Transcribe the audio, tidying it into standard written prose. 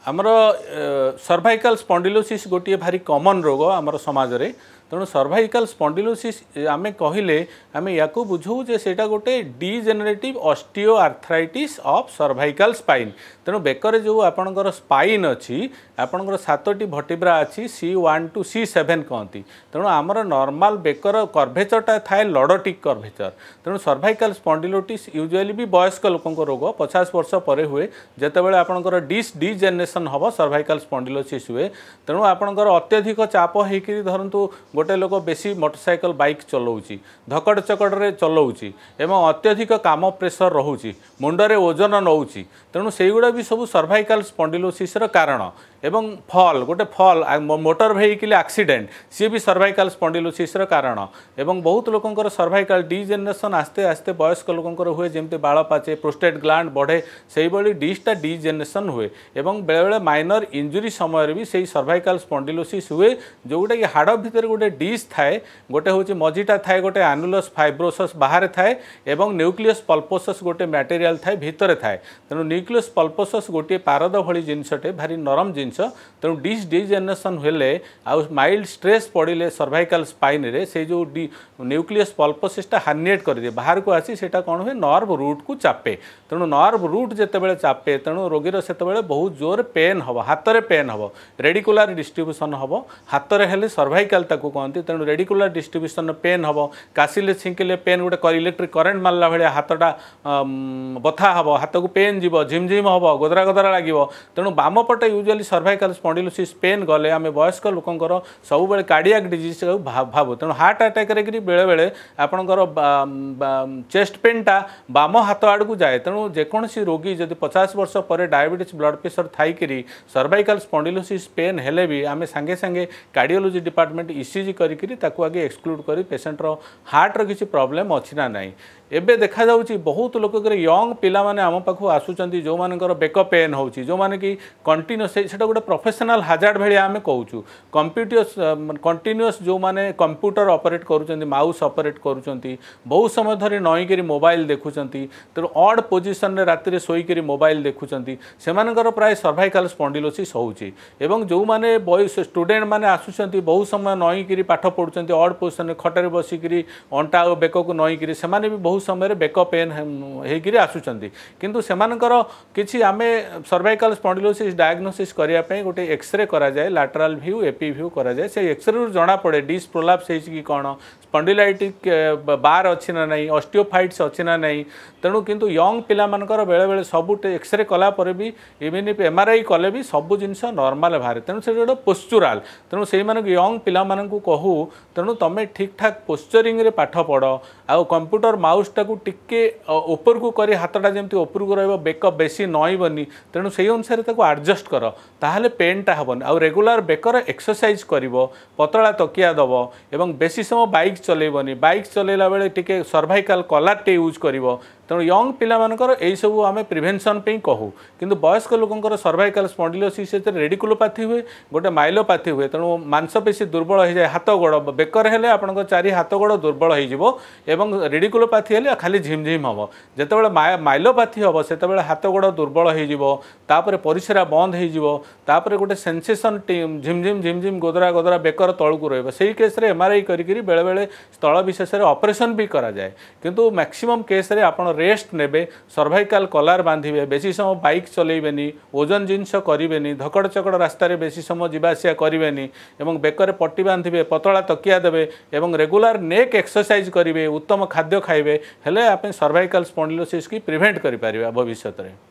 आमर cervical spondylosis गोटे भारी कॉमन रोग आमर समाज रे तेणु सर्वाइकल स्पॉन्डिलोसिस आमे कहले आमे याकू बुझू जे सेटा गोटे degenerative osteo arthritis of cervical spine तेणु बेकर जो आपणकर स्पाइन अच्छी आपणकर 7टी भर्टिब्रा अच्छी C1 to C7 कहती तेणु आमर नॉर्मल बेकर कर्भेचरटा थाए लॉडोटिक कर्भेचर तेणु सर्वाइकल स्पॉन्डिलोसिस यूजुअली भी वयस्क लोकों रोग 50 वर्ष पर हुए जितेबाला आपणकर डिजेनरेशन हम सर्वाइकल स्पॉन्डिलोसिस हुए तेणु आपणकर अत्यधिक चाप होकर धरतु गोटे लोक बेसी मोटरसाइकल बाइक चलाऊँगी धकड़ चकड़े चलाऊँगी एवं अत्यधिक काम प्रेसर रोचे मुंडरे ओजन नौची तेणु से गुड़ा भी सब सर्वाइकल स्पॉन्डिलोसिस कारण एवं फल गोटे फल मोटर वेहिकल एक्सीडेंट सी भी सर्वाइकल स्पॉन्डिलोसिस कारण एवं बहुत लोकंकर सर्वाइकल डिजेनरेशन आस्ते आस्ते वयस्क लोकंकर हुए जमती बाल पाचे प्रोस्टेट ग्लैंड बढ़े से भाई डिस्टा डिजेनरेशन हुए एवं बेले बेले माइनर इंजुरी समय भी से सर्वाइकल स्पॉन्डिलोसिस हुए जोटा कि हाड़ भितर गोटे डिश थाए गोटे हूँ मझीटा थाए गोटे एनुलस फाइब्रोसस बाहर थाए एवं न्यूक्लियस पल्पोसस गोटे मटेरियल थाए भितर थाए तेणु न्यूक्लियस पल्पोसस गोटे पारद भली जिनसटे भारी नरम जिनस तेणु डिजेनरेशन हेले आउ माइल्ड स्ट्रेस पड़े सर्वाइकल स्पाइन रे से जो न्यूक्लियस पल्पोसिसटा हार्निएट कर दिए बाहर को आसी सेटा कौन हुए नर्व रूट को चापे तेणु नर्व रूट जितेबाला चापे तेणु रोगीर से बहुत जोर पेन हम हाथ में पेन हम रेडिकुलर डिस्ट्रीब्यूशन हम हाथ में हेले सर्वाइकल ताकू कहते तेणु रेडिकुलर डिस्ट्रीब्यूशन पेन हम काशिले छिंकिले पेन गोटे इलेक्ट्रिक करेन्ट मारला भाया हाथटा बथा हम हाथ को पेन जीव झिमझिम हम गोदरा गोदरा लगे तेणु बाम पटे यूजुअली सर्वाइकल स्पॉन्डिलोसिस पेन गले आम वयस्क लोकंर सब बेले कार्डियाक डिजीज भावु तेणु हार्ट अटैक रे बेले बेले आपणकर चेस्ट पेनटा बाम हाथ आड़ को जाए तेणु जेकोसी रोगी जदि 50 वर्ष पर डायबिटीज ब्लड प्रेशर थाई सर्वाइकल स्पॉन्डिलोसिस पेन हेले भी आम सांगे सांगे कार्डियोलॉजी डिपार्टमेंट ईसीजी करी आगे एक्सक्लूड कर पेसेंटर हार्टर किसी प्रॉब्लम अच्छी ना नहीं एबे देखा जाउची बहुत लोक यंग पिला माने आम पाखु आसुचंती जो मानकर बेक पेन होची जो माने कि कंटिन्यूअस सेटा गोटे प्रोफेशनल हाजार्ड भाया आम कहूँ कंटिन्यूअस जो माने कंप्यूटर ऑपरेट करूचंती माउस ऑपरेट करूचंती बहुत समय धरी नईकरी मोबाइल देखुचंती तेणु ऑड पोजिशन रे राति शोईकरी मोबाइल देखुचंती सेमानकर प्राय सर्वाइकल स्पॉन्डिलोसिस होउची एवं जो माने बॉयज स्टूडेंट माने आसुचंती बहुत समय नईकरी पाठ पढ़ुचंती ऑड पोजिशन खटरे बसिकरी अंटा और बेक को नईकरी सेमाने भी बहुत समय बेक पेन होकर आसुचंती किंतु सेमानकर किछि आमे सर्वाइकल स्पॉन्डिलोसिस डायग्नोसिस करिया पे गोटे एक्सरे करा जाए लैटरल व्यू एपी व्यू करा जाए से एक्सरे रु जना पड़े डिस्क प्रोलैप्स है कि कौन स्पॉन्डिलाइटिक बार अच्छी ना नहीं ऑस्टियोफाइट्स अच्छी ना नहीं तेणु किंतु यंग पिला मानकर बेले बेले सब एक्सरे कला पर भी इवन एमआरआई कले भी सब जिनस नॉर्मल बाहर तेणु से गोटे पोस्चुराल तेणु से यंग पिला मानकु कहू तेणु तुम ठीक ठाक पोस्चरिंग रे पाठ पढ़ आउ कंप्यूटर माउस टाकू टिके ऊपर को करी हाथटा जमती ऊपर को रहिबो बेक बेसी नईबनी तेणु से अनुसार ताको एडजस्ट कर ताहले पेनटा हेबनी आउ रेगुलर बेकर एक्सरसाइज करिवो पतला तकिया दब एवं बेसी समय बाइक चलेबनी बाइक चलेला बेले टिके सर्वाइकल कलरटे यूज करिवो तेणु यंग पिला मानकर एई सब आमे प्रिवेंशन पे कहू किंतु वयस्क लोकंकर सर्वाइकल स्पॉन्डिलोसिस रेडिकुलोपैथी हुए गोटे माइलोपैथी हुए तेणु मांसपेशी दुर्बल हो जाए हाथ गोड़ बेकर हेले आपन चारि हाथ गोड़ दुर्बल हो एवं रेडिकुलोपैथी हेले खाली झिमझिम हम जितेबाला माइलोपैथी हम से हाथ गोड़ दुर्बल होपर परिस्रा बंद होपर गोटे सेंसेसन झिमझिम झिमझिम गोदरा गोदरा बेकर तलू रही केस एमआरआई करी बेले बेले स्थल विशेष ऑपरेशन भी करा जाए किंतु मैक्सिमम केस रे आपण रेस्ट नेबे सर्वाइकल कलर बांधे बेसी समय बाइक चलेबेनी ओजन जिनस करेनि धकड़ चकड़ रास्तार बेसी समय जावासिया करेनि बेकर पट्टी बांधे पतला तकिया देवे एवं रेगुलर नेक एक्सरसाइज करेंगे उत्तम खाद्य खाइबे हेले आप सर्वाइकल स्पॉन्डिलोसिस की प्रिवेंट करि परिबा भविष्य रे।